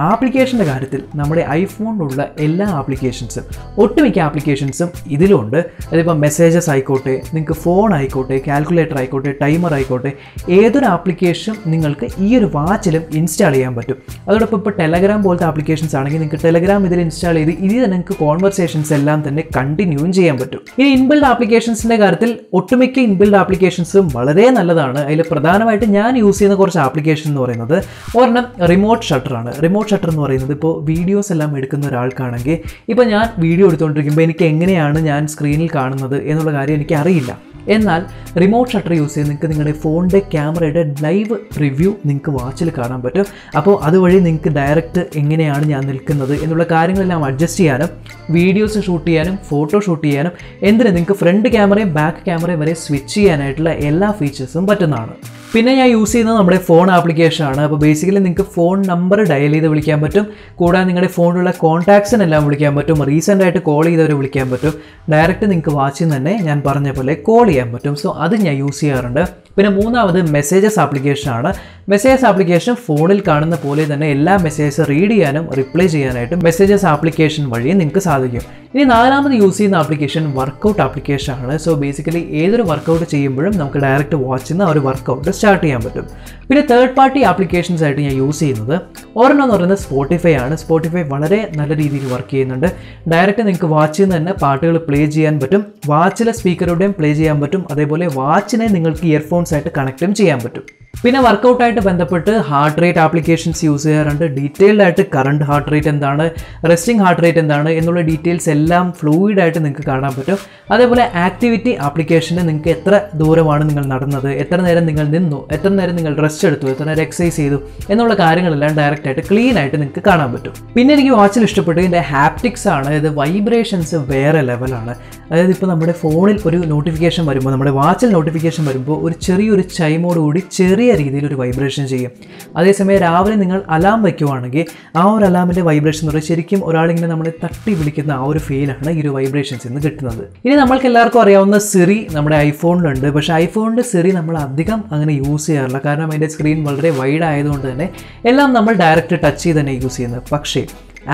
ആപ്ലിക്കേഷൻ്റെ കാര്യത്തിൽ നമ്മുടെ ഐഫോണിലുള്ള എല്ലാ ആപ്ലിക്കേഷൻസും, ഒട്ടുമിക്ക ആപ്ലിക്കേഷൻസും ഇതിലുണ്ട്. അതിപ്പോൾ മെസ്സേജസ് ആയിക്കോട്ടെ, നിങ്ങൾക്ക് ഫോൺ ആയിക്കോട്ടെ, കാൽക്കുലേറ്റർ ആയിക്കോട്ടെ, ടൈമർ ആയിക്കോട്ടെ, ഏതൊരു ആപ്ലിക്കേഷനും നിങ്ങൾക്ക് ഈ ഒരു വാച്ചിലും ഇൻസ്റ്റാൾ ചെയ്യാൻ പറ്റും. അതോടൊപ്പം ഇപ്പോൾ ടെലഗ്രാം പോലത്തെ ആപ്ലിക്കേഷൻസ് ആണെങ്കിൽ നിങ്ങൾക്ക് ടെലഗ്രാം ഇതിൽ ഇൻസ്റ്റാൾ ചെയ്ത് ഇതിൽ തന്നെ നിങ്ങൾക്ക് കോൺവെർസേഷൻസ് എല്ലാം തന്നെ കണ്ടിന്യൂയും ചെയ്യാൻ പറ്റും. ഇനി ഇൻബിൽഡ് ആപ്ലിക്കേഷൻസിൻ്റെ കാര്യത്തിൽ ഒട്ടുമിക്ക ഇൻബിൽഡ് ആപ്ലിക്കേഷൻസും വളരെ നല്ലതാണ്. അതിൽ പ്രധാനമായിട്ട് ഞാൻ യൂസ് ചെയ്യുന്ന കുറച്ച് ആപ്ലിക്കേഷൻ എന്ന് പറയുന്നത് ഒരെണ്ണം റിമോട്ട് ഷട്ടറാണ്. റിമോട്ട് ഷട്ടർ എന്ന് പറയുന്നത് ഇപ്പോൾ വീഡിയോസ് എല്ലാം എടുക്കുന്ന ഒരാൾക്കാണെങ്കിൽ ഇപ്പോൾ ഞാൻ വീഡിയോ എടുത്തുകൊണ്ടിരിക്കുമ്പോൾ എനിക്ക് എങ്ങനെയാണ് ഞാൻ സ്ക്രീനിൽ കാണുന്നത് എന്നുള്ള കാര്യം എനിക്ക് അറിയില്ല. എന്നാൽ റിമോട്ട് ഷട്ടർ യൂസ് ചെയ്ത് നിങ്ങൾക്ക് നിങ്ങളുടെ ഫോണിൻ്റെ ക്യാമറയുടെ ലൈവ് റിവ്യൂ നിങ്ങൾക്ക് വാച്ചിൽ കാണാൻ പറ്റും. അപ്പോൾ അതുവഴി നിങ്ങൾക്ക് ഡയറക്റ്റ് എങ്ങനെയാണ് ഞാൻ നിൽക്കുന്നത് എന്നുള്ള കാര്യങ്ങളെല്ലാം അഡ്ജസ്റ്റ് ചെയ്യാനും വീഡിയോസ് ഷൂട്ട് ചെയ്യാനും ഫോട്ടോ ഷൂട്ട് ചെയ്യാനും എന്തിനും നിങ്ങൾക്ക് ഫ്രണ്ട് ക്യാമറയും ബാക്ക് ക്യാമറയും വരെ സ്വിച്ച് ചെയ്യാനായിട്ടുള്ള എല്ലാ ഫീച്ചേഴ്സും പറ്റുന്നതാണ്. പിന്നെ ഞാൻ യൂസ് ചെയ്യുന്നത് നമ്മുടെ ഫോൺ ആപ്ലിക്കേഷനാണ്. അപ്പോൾ ബേസിക്കലി നിങ്ങൾക്ക് ഫോൺ നമ്പർ ഡയൽ ചെയ്ത് വിളിക്കാൻ പറ്റും, കൂടാതെ നിങ്ങളുടെ ഫോണിലുള്ള കോൺടാക്ട്സിനെല്ലാം വിളിക്കാൻ പറ്റും, റീസെൻ്റായിട്ട് കോൾ ചെയ്തവരെ വിളിക്കാൻ പറ്റും, ഡയറക്റ്റ് നിങ്ങൾക്ക് വാച്ചിൽ നിന്ന് തന്നെ ഞാൻ പറഞ്ഞ പോലെ കോൾ ചെയ്യാൻ പറ്റും. സോ അത് ഞാൻ യൂസ് ചെയ്യാറുണ്ട്. പിന്നെ മൂന്നാമത് മെസ്സേജസ് ആപ്ലിക്കേഷനാണ്. മെസ്സേജസ് ആപ്ലിക്കേഷൻ ഫോണിൽ കാണുന്ന പോലെ തന്നെ എല്ലാ മെസ്സേജസ് റീഡ് ചെയ്യാനും റിപ്ലൈ ചെയ്യാനായിട്ടും മെസ്സേജസ് ആപ്ലിക്കേഷൻ വഴി നിങ്ങൾക്ക് സാധിക്കും. ഇനി നാലാമത് യൂസ് ചെയ്യുന്ന ആപ്ലിക്കേഷൻ വർക്കൗട്ട് ആപ്ലിക്കേഷനാണ്. സോ ബേസിക്കലി ഏതൊരു വർക്കൗട്ട് ചെയ്യുമ്പോഴും നമുക്ക് ഡയറക്റ്റ് വാച്ചിൽ നിന്ന് ആ ഒരു വർക്കൗട്ട് സ്റ്റാർട്ട് ചെയ്യാൻ പറ്റും. പിന്നെ തേർഡ് പാർട്ടി ആപ്ലിക്കേഷൻസ് ആയിട്ട് ഞാൻ യൂസ് ചെയ്യുന്നത് ഒരെണ്ണം എന്ന് പറയുന്നത് സ്പോട്ടിഫൈ ആണ്. സ്പോട്ടിഫൈ വളരെ നല്ല രീതിയിൽ വർക്ക് ചെയ്യുന്നുണ്ട്. ഡയറക്റ്റ് നിങ്ങൾക്ക് വാച്ചിൽ നിന്ന് തന്നെ പാട്ടുകൾ പ്ലേ ചെയ്യാൻ പറ്റും, വാച്ചിലെ സ്പീക്കറുടെയും പ്ലേ ചെയ്യാൻ പറ്റും, അതേപോലെ വാച്ചിനെ നിങ്ങൾക്ക് ഇയർഫോൺസ് ആയിട്ട് കണക്റ്റും ചെയ്യാൻ പറ്റും. പിന്നെ വർക്കൗട്ടായിട്ട് ബന്ധപ്പെട്ട് ഹാർട്ട് റേറ്റ് ആപ്ലിക്കേഷൻസ് യൂസ് ചെയ്യാറുണ്ട്. ഡീറ്റെയിൽഡ് ആയിട്ട് കറണ്ട് ഹാർട്ട് റേറ്റ് എന്താണ്, റെസ്റ്റിംഗ് ഹാർട്ട് റേറ്റ് എന്താണ് എന്നുള്ള ഡീറ്റെയിൽസ് എല്ലാം ഫ്ലൂയിഡായിട്ട് നിങ്ങൾക്ക് കാണാൻ പറ്റും. അതേപോലെ ആക്ടിവിറ്റി ആപ്ലിക്കേഷന് നിങ്ങൾക്ക് എത്ര ദൂരമാണ് നിങ്ങൾ നടന്നത്, എത്ര നേരം നിങ്ങൾ നിന്നു, എത്ര നേരം നിങ്ങൾ റെസ്റ്റ് എടുത്തു, എത്ര നേരം എക്സസൈസ് ചെയ്തു എന്നുള്ള കാര്യങ്ങളെല്ലാം ഡയറക്റ്റായിട്ട് ക്ലീൻ ആയിട്ട് നിങ്ങൾക്ക് കാണാൻ പറ്റും. പിന്നെ എനിക്ക് വാച്ചിൽ ഇഷ്ടപ്പെട്ടു ഇതിൻ്റെ ഹാപ്റ്റിക്സ് ആണ്. ഇത് വൈബ്രേഷൻസ് വേറെ ലെവലാണ്. അതായത് ഇപ്പോൾ നമ്മുടെ ഫോണിൽ ഒരു നോട്ടിഫിക്കേഷൻ വരുമ്പോൾ, നമ്മുടെ വാച്ചിൽ നോട്ടിഫിക്കേഷൻ വരുമ്പോൾ ഒരു ചെറിയൊരു ചൈമോടുകൂടി ചെറിയ രീതിയിൽ ഒരു വൈബ്രേഷൻ ചെയ്യും. അതേസമയം രാവിലെ നിങ്ങൾ അലാം വയ്ക്കുവാണെങ്കിൽ ആ ഒരു അലാമിൻ്റെ വൈബ്രേഷൻ എന്ന് പറയുന്നത് ശരിക്കും ഒരാളിങ്ങനെ നമ്മളെ തട്ടി വിളിക്കുന്ന ആ ഒരു ഫീലാണ് ഈ ഒരു വൈബ്രേഷൻസ് നിന്ന് കിട്ടുന്നത്. ഇനി നമ്മൾക്ക് എല്ലാവർക്കും അറിയാവുന്ന സിറി നമ്മുടെ ഐഫോണിലുണ്ട്. പക്ഷേ ഐഫോണിൻ്റെ സിറി നമ്മൾ അധികം അങ്ങനെ യൂസ് ചെയ്യാറില്ല. കാരണം അതിൻ്റെ സ്ക്രീൻ വളരെ വൈഡ് ആയതുകൊണ്ട് തന്നെ എല്ലാം നമ്മൾ ഡയറക്റ്റ് ടച്ച് ചെയ്ത് തന്നെ യൂസ് ചെയ്യുന്നത്. പക്ഷേ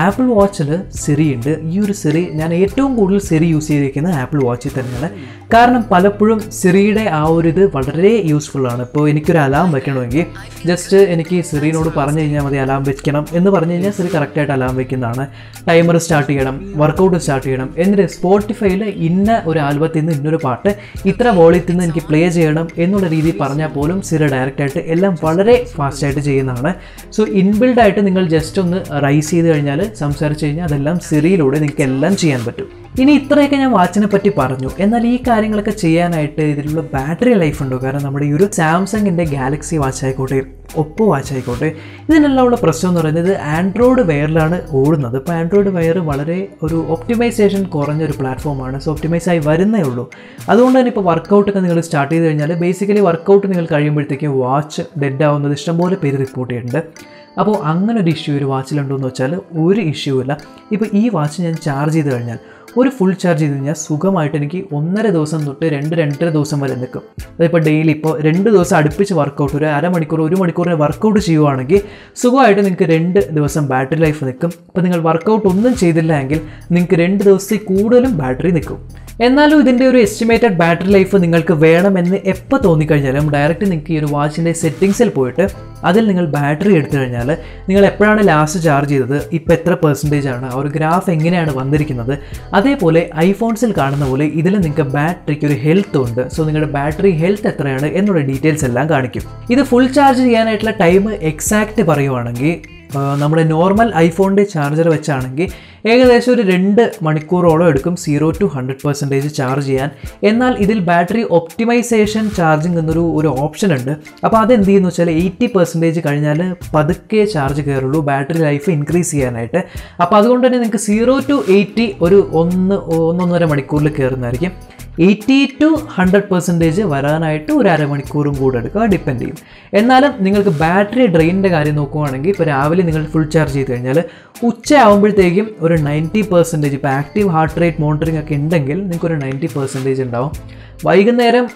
ആപ്പിൾ വാച്ചിൽ സിറി ഉണ്ട്. ഈ ഒരു സിറി ഞാൻ ഏറ്റവും കൂടുതൽ സിറി യൂസ് ചെയ്തിരിക്കുന്നത് ആപ്പിൾ വാച്ചിൽ തന്നെയാണ്. കാരണം പലപ്പോഴും സിറിയുടെ ആ ഒരു ഇത് വളരെ യൂസ്ഫുള്ളാണ്. ഇപ്പോൾ എനിക്കൊരു അലാം വെക്കണമെങ്കിൽ ജസ്റ്റ് എനിക്ക് സിറിനോട് പറഞ്ഞു കഴിഞ്ഞാൽ മതി അലാം വെക്കണം എന്ന് പറഞ്ഞു കഴിഞ്ഞാൽ സിറി കറക്റ്റായിട്ട് അലാം വെക്കുന്നതാണ്. ടൈമർ സ്റ്റാർട്ട് ചെയ്യണം, വർക്കൗട്ട് സ്റ്റാർട്ട് ചെയ്യണം, എന്നിട്ട് സ്പോട്ടിഫൈയിൽ ഇന്ന ഒരു ആൽബത്തിൽ നിന്ന് ഇന്നൊരു പാട്ട് ഇത്ര വോളിയത്തിൽ നിന്ന് എനിക്ക് പ്ലേ ചെയ്യണം എന്നുള്ള രീതിയിൽ പറഞ്ഞാൽ പോലും സിറി ഡയറക്റ്റായിട്ട് എല്ലാം വളരെ ഫാസ്റ്റായിട്ട് ചെയ്യുന്നതാണ്. സോ ഇൻബിൽഡായിട്ട് നിങ്ങൾ ജസ്റ്റ് ഒന്ന് റൈസ് ചെയ്ത് കഴിഞ്ഞാൽ സംസാരിച്ച് കഴിഞ്ഞാൽ അതെല്ലാം സിറിയിലൂടെ നിങ്ങൾക്ക് എല്ലാം ചെയ്യാൻ പറ്റും. ഇനി ഇത്രയൊക്കെ ഞാൻ വാച്ചിനെ പറ്റി പറഞ്ഞു. എന്നാൽ ഈ കാര്യങ്ങളൊക്കെ ചെയ്യാനായിട്ട് ഇതിലുള്ള ബാറ്ററി ലൈഫ് ഉണ്ടോ? കാരണം നമ്മുടെ ഈ ഒരു സാംസങ്ങിൻ്റെ ഗാലക്സി വാച്ച് ആയിക്കോട്ടെ, ഒപ്പോ വാച്ച് ആയിക്കോട്ടെ, ഇതിനെല്ലാം ഉള്ള പ്രശ്നം എന്ന് പറയുന്നത് ആൻഡ്രോയിഡ് വെയറിലാണ് ഓടുന്നത്. ഇപ്പോൾ ആൻഡ്രോയിഡ് വെയർ വളരെ ഒരു ഒപ്റ്റിമൈസേഷൻ കുറഞ്ഞൊരു പ്ലാറ്റ്ഫോമാണ്. സോ ഒപ്റ്റിമൈസ് ആയി വരുന്നേ ഉള്ളൂ. അതുകൊണ്ട് തന്നെ ഇപ്പോൾ വർക്കൗട്ടൊക്കെ നിങ്ങൾ സ്റ്റാർട്ട് ചെയ്ത് കഴിഞ്ഞാൽ ബേസിക്കലി വർക്കൗട്ട് നിങ്ങൾ കഴിയുമ്പോഴത്തേക്കും വാച്ച് ഡെഡ് ആവുന്നത് ഇഷ്ടംപോലെ പേര് റിപ്പോർട്ട് ചെയ്യുന്നുണ്ട്. അപ്പോൾ അങ്ങനെ ഒരു ഇഷ്യൂ ഒരു വാച്ചിലുണ്ടോ എന്ന് വെച്ചാൽ ഒരു ഇഷ്യൂ ഇല്ല. ഇപ്പോൾ ഈ വാച്ച് ഞാൻ ചാർജ് ചെയ്ത് കഴിഞ്ഞാൽ ഒരു ഫുൾ ചാർജ് ചെയ്ത് കഴിഞ്ഞാൽ സുഖമായിട്ട് എനിക്ക് 1.5 ദിവസം തൊട്ട് 2-2.5 ദിവസം വരെ നിൽക്കും. അതിപ്പോൾ ഡെയിലി ഇപ്പോൾ 2 ദിവസം അടുപ്പിച്ച് വർക്കൗട്ട്, ഒരു അരമണിക്കൂർ 1 മണിക്കൂറിന് വർക്കൗട്ട് ചെയ്യുവാണെങ്കിൽ സുഖമായിട്ട് നിങ്ങൾക്ക് 2 ദിവസം ബാറ്ററി ലൈഫ് നിൽക്കും. ഇപ്പോൾ നിങ്ങൾ വർക്കൗട്ട് ഒന്നും ചെയ്തില്ല എങ്കിൽ നിങ്ങൾക്ക് 2 ദിവസത്തിൽ കൂടുതലും ബാറ്ററി നിൽക്കും. എന്നാലും ഇതിൻ്റെ ഒരു എസ്റ്റിമേറ്റഡ് ബാറ്ററി ലൈഫ് നിങ്ങൾക്ക് വേണമെന്ന് എപ്പോൾ തോന്നിക്കഴിഞ്ഞാലും ഡയറക്റ്റ് നിങ്ങൾക്ക് ഈ ഒരു വാച്ചിൻ്റെ സെറ്റിങ്സിൽ പോയിട്ട് അതിൽ നിങ്ങൾ ബാറ്ററി എടുത്തു കഴിഞ്ഞാൽ നിങ്ങൾ എപ്പോഴാണ് ലാസ്റ്റ് ചാർജ് ചെയ്തത്, ഇപ്പോൾ എത്ര പെർസെൻറ്റേജ് ആണ്, ആ ഒരു ഗ്രാഫ് എങ്ങനെയാണ് വന്നിരിക്കുന്നത്, അതേപോലെ ഐഫോൺസിൽ കാണുന്ന പോലെ ഇതിൽ നിങ്ങൾക്ക് ബാറ്ററിക്ക് ഒരു ഹെൽത്ത് ഉണ്ട്. സോ നിങ്ങളുടെ ബാറ്ററി ഹെൽത്ത് എത്രയാണ് എന്നുള്ള ഡീറ്റെയിൽസ് എല്ലാം കാണിക്കും. ഇത് ഫുൾ ചാർജ് ചെയ്യാനായിട്ടുള്ള ടൈം എക്സാക്റ്റ് പറയുവാണെങ്കിൽ നമ്മുടെ നോർമൽ ഐഫോണിൻ്റെ ചാർജർ വെച്ചാണെങ്കിൽ ഏകദേശം ഒരു 2 മണിക്കൂറോളം എടുക്കും 0 to 100% ചാർജ് ചെയ്യാൻ. എന്നാൽ ഇതിൽ ബാറ്ററി ഒപ്റ്റിമൈസേഷൻ ചാർജിങ് എന്നൊരു ഓപ്ഷൻ ഉണ്ട്. അപ്പോൾ അതെന്ത് ചെയ്യുന്നു വെച്ചാൽ 80% കഴിഞ്ഞാൽ പതുക്കെ ചാർജ് കയറുള്ളൂ ബാറ്ററി ലൈഫ് ഇൻക്രീസ് ചെയ്യാനായിട്ട്. അപ്പോൾ അതുകൊണ്ട് തന്നെ നിങ്ങൾക്ക് 0 to 80 ഒരു 1-1.5 മണിക്കൂറിൽ കയറുന്നതായിരിക്കും. 80 to 100% വരാനായിട്ട് ഒരു അരമണിക്കൂറും കൂടെ എടുക്കുക, ഡിപ്പെൻഡ് ചെയ്യും. എന്നാലും നിങ്ങൾക്ക് ബാറ്ററി ഡ്രെയിനിൻ്റെ കാര്യം നോക്കുകയാണെങ്കിൽ ഇപ്പോൾ രാവിലെ നിങ്ങൾ ഫുൾ ചാർജ് ചെയ്ത് കഴിഞ്ഞാൽ ഉച്ചയാകുമ്പോഴത്തേക്കും ഒരു 90%, ഇപ്പോൾ ആക്റ്റീവ് ഹാർട്ട് റേറ്റ് മോണിറ്ററിംഗ് ഒക്കെ ഉണ്ടെങ്കിൽ നിങ്ങൾക്കൊരു 90% ഉണ്ടാവും. വൈകുന്നേരം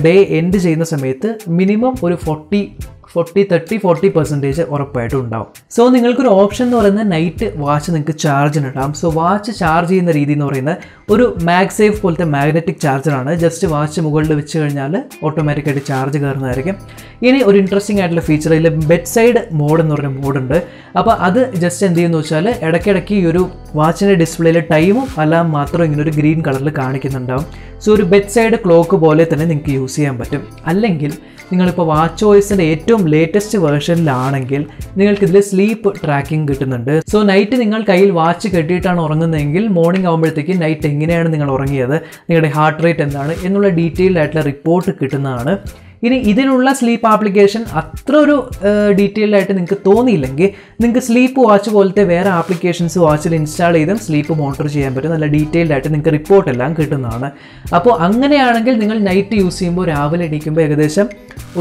ഡേ എൻഡ് ചെയ്യുന്ന സമയത്ത് മിനിമം ഒരു 30-40% ഉറപ്പായിട്ടും ഉണ്ടാവും. സോ നിങ്ങൾക്കൊരു ഓപ്ഷൻ എന്ന് പറയുന്നത് നൈറ്റ് വാച്ച് നിങ്ങൾക്ക് ചാർജിനിടാം. സോ വാച്ച് ചാർജ് ചെയ്യുന്ന രീതി എന്ന് പറയുന്നത് ഒരു മാഗ്സേഫ് പോലത്തെ മാഗ്നറ്റിക് ചാർജറാണ്. ജസ്റ്റ് വാച്ച് മുകളിൽ വെച്ച് കഴിഞ്ഞാൽ ഓട്ടോമാറ്റിക്കായിട്ട് ചാർജ് കയറുന്നതായിരിക്കും. ഇനി ഒരു ഇൻട്രസ്റ്റിംഗ് ആയിട്ടുള്ള ഫീച്ചർ ഇതിൽ ബെഡ് സൈഡ് മോഡ് എന്ന് പറയുന്ന മോഡുണ്ട്. അപ്പോൾ അത് ജസ്റ്റ് എന്ത് ചെയ്യുന്നു വെച്ചാൽ ഇടയ്ക്കിടയ്ക്ക് ഈ ഒരു വാച്ചിൻ്റെ ഡിസ്പ്ലേയിൽ ടൈമും അലാം മാത്രം ഇങ്ങനെ ഒരു ഗ്രീൻ കളറിൽ കാണിക്കുന്നുണ്ടാവും. സോ ഒരു ബെഡ് സൈഡ് ക്ലോക്ക് പോലെ തന്നെ നിങ്ങൾക്ക് യൂസ് ചെയ്യാൻ പറ്റും. അല്ലെങ്കിൽ നിങ്ങളിപ്പോൾ വാച്ച് ഓയിസിൻ്റെ ഏറ്റവും ലേറ്റസ്റ്റ് വേർഷനിലാണെങ്കിൽ നിങ്ങൾക്കിതിൽ സ്ലീപ്പ് ട്രാക്കിംഗ് കിട്ടുന്നുണ്ട്. സോ നൈറ്റ് നിങ്ങൾ കയ്യിൽ വാച്ച് കെട്ടിയിട്ടാണ് ഉറങ്ങുന്നതെങ്കിൽ മോർണിംഗ് ആകുമ്പോഴത്തേക്കും നൈറ്റ് എങ്ങനെയാണ് നിങ്ങൾ ഉറങ്ങിയത്, നിങ്ങളുടെ ഹാർട്ട് റേറ്റ് എന്താണ് എന്നുള്ള ഡീറ്റെയിൽഡ് ആയിട്ടുള്ള റിപ്പോർട്ട് കിട്ടുന്നതാണ്. ഇനി ഇതിലുള്ള സ്ലീപ്പ് ആപ്ലിക്കേഷൻ അത്ര ഒരു ഡീറ്റെയിൽഡ് ആയിട്ട് നിങ്ങൾക്ക് തോന്നിയില്ലെങ്കിൽ നിങ്ങൾക്ക് സ്ലീപ്പ് വാച്ച് പോലത്തെ വേറെ ആപ്ലിക്കേഷൻസ് വാച്ചിൽ ഇൻസ്റ്റാൾ ചെയ്തും സ്ലീപ്പ് മോണിറ്റർ ചെയ്യാൻ പറ്റും. നല്ല ഡീറ്റെയിൽഡ് ആയിട്ട് നിങ്ങൾക്ക് റിപ്പോർട്ട് എല്ലാം കിട്ടുന്നതാണ്. അപ്പോൾ അങ്ങനെയാണെങ്കിൽ നിങ്ങൾ നൈറ്റ് യൂസ് ചെയ്യുമ്പോൾ രാവിലെ എണീക്കുമ്പോൾ ഏകദേശം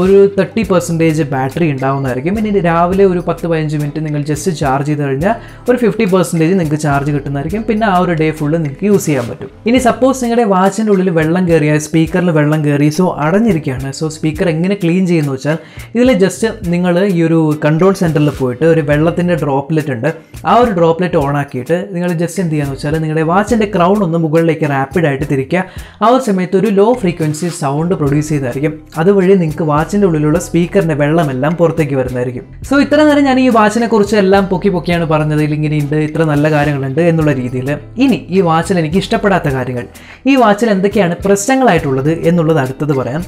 ഒരു 30% ബാറ്ററി ഉണ്ടാവുന്നതായിരിക്കും. ഇനി രാവിലെ ഒരു 10-15 മിനിറ്റ് നിങ്ങൾ ജസ്റ്റ് ചാർജ് ചെയ്ത് കഴിഞ്ഞാൽ ഒരു 50% നിങ്ങൾക്ക് ചാർജ് കിട്ടുന്നതായിരിക്കും. പിന്നെ ആ ഒരു ഡേ ഫുള്ള് നിങ്ങൾക്ക് യൂസ് ചെയ്യാൻ പറ്റും. ഇനി സപ്പോസ് നിങ്ങളുടെ വാച്ചിൻ്റെ ഉള്ളിൽ വെള്ളം കയറിയാൽ, സ്പീക്കറിൽ വെള്ളം കയറി, സോ അടഞ്ഞിരിക്കുകയാണ്. സോ സ്പീക്കർ എങ്ങനെ ക്ലീൻ ചെയ്യുന്നു വെച്ചാൽ ഇതിൽ ജസ്റ്റ് നിങ്ങൾ ഈ ഒരു കൺട്രോൾ സെൻറ്ററിൽ പോയിട്ട് ഒരു വെള്ളത്തിൻ്റെ ഡ്രോപ്ലെറ്റ് ഉണ്ട്, ആ ഒരു ഡ്രോപ്ലെറ്റ് ഓൺ ആക്കിയിട്ട് നിങ്ങൾ ജസ്റ്റ് എന്ത് ചെയ്യാന്ന് വെച്ചാൽ നിങ്ങളുടെ വാച്ചിൻ്റെ ക്രൗൺ ഒന്ന് മുകളിലേക്ക് റാപ്പിഡായിട്ട് തിരിക്കുക. ആ ഒരു സമയത്ത് ഒരു ലോ ഫ്രീക്വൻസി സൗണ്ട് പ്രൊഡ്യൂസ് ചെയ്തായിരിക്കും. അതുവഴി നിങ്ങൾക്ക് വാച്ചിൻ്റെ ഉള്ളിലുള്ള സ്പീക്കറിൻ്റെ വെള്ളമെല്ലാം പുറത്തേക്ക് വരുന്നതായിരിക്കും. സോ ഇത്ര നേരം ഞാൻ ഈ വാച്ചിനെ കുറിച്ച് എല്ലാം പൊക്കിയാണ് പറഞ്ഞത്. ഇങ്ങനെയുണ്ട്, ഇത്ര നല്ല കാര്യങ്ങളുണ്ട് എന്നുള്ള രീതിയിൽ. ഇനി ഈ വാച്ചിൽ എനിക്ക് ഇഷ്ടപ്പെടാത്ത കാര്യങ്ങൾ, ഈ വാച്ചിൽ എന്തൊക്കെയാണ് പ്രശ്നങ്ങളായിട്ടുള്ളത് എന്നുള്ളത് അടുത്തത് പറയാം.